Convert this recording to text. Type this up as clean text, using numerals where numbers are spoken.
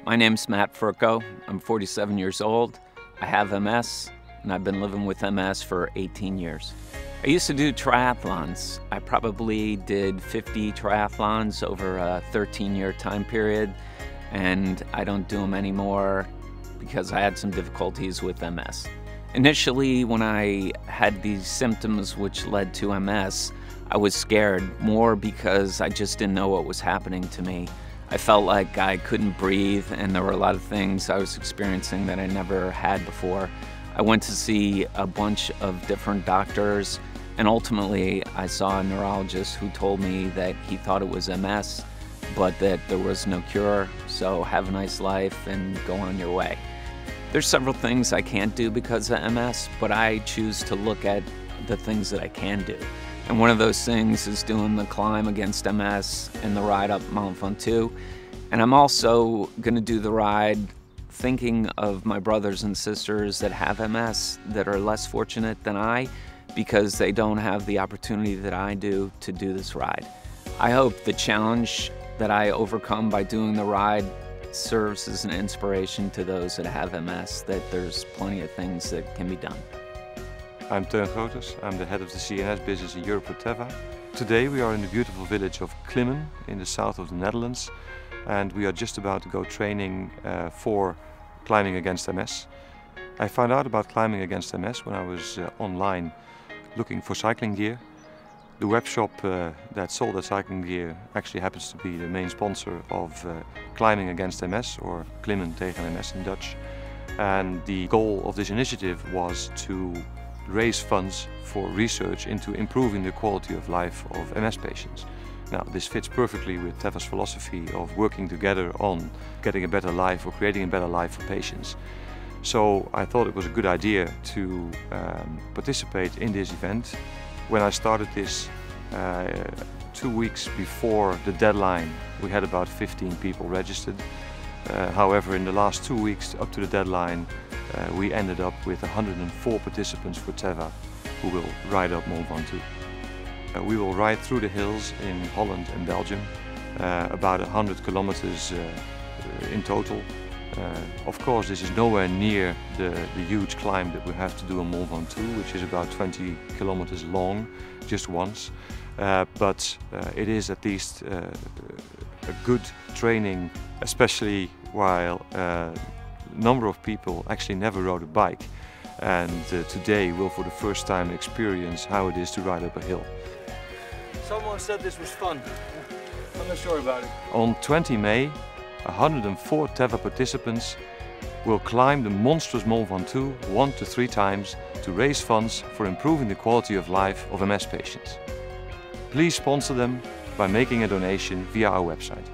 My name's Matt Ferko. I'm 47 years old. I have MS, and I've been living with MS for 18 years. I used to do triathlons. I probably did 50 triathlons over a 13-year time period, and I don't do them anymore because I had some difficulties with MS. Initially, when I had these symptoms which led to MS, I was scared more because I just didn't know what was happening to me. I felt like I couldn't breathe, and there were a lot of things I was experiencing that I never had before. I went to see a bunch of different doctors, and ultimately I saw a neurologist who told me that he thought it was MS, but that there was no cure, so have a nice life and go on your way. There's several things I can't do because of MS, but I choose to look at the things that I can do. And one of those things is doing the climb against MS and the ride up Mont Ventoux. And I'm also going to do the ride thinking of my brothers and sisters that have MS that are less fortunate than I because they don't have the opportunity that I do to do this ride. I hope the challenge that I overcome by doing the ride serves as an inspiration to those that have MS, that there's plenty of things that can be done. I'm Teun Groters. I'm the head of the CNS business in Europe for Teva. Today we are in the beautiful village of Klimmen in the south of the Netherlands, and we are just about to go training for climbing against MS. I found out about climbing against MS when I was online looking for cycling gear. The web shop that sold that cycling gear actually happens to be the main sponsor of Climbing Against MS, or Klimmen tegen MS in Dutch. And the goal of this initiative was to raise funds for research into improving the quality of life of MS patients. Now, this fits perfectly with Teva's philosophy of working together on getting a better life or creating a better life for patients. So I thought it was a good idea to participate in this event. When I started this 2 weeks before the deadline, we had about 15 people registered. However, in the last 2 weeks up to the deadline, we ended up with 104 participants for Teva who will ride up Mont Ventoux. We will ride through the hills in Holland and Belgium, about 100 kilometers in total. Of course, this is nowhere near the huge climb that we have to do on Mont Ventoux, which is about 20 kilometers long, just once. But it is at least a good training, especially while a number of people actually never rode a bike, and today will for the first time experience how it is to ride up a hill. Someone said this was fun. I'm not sure about it. On 20 May, 104 Teva participants will climb the monstrous Mont Ventoux 1 to 3 times to raise funds for improving the quality of life of MS patients. Please sponsor them by making a donation via our website.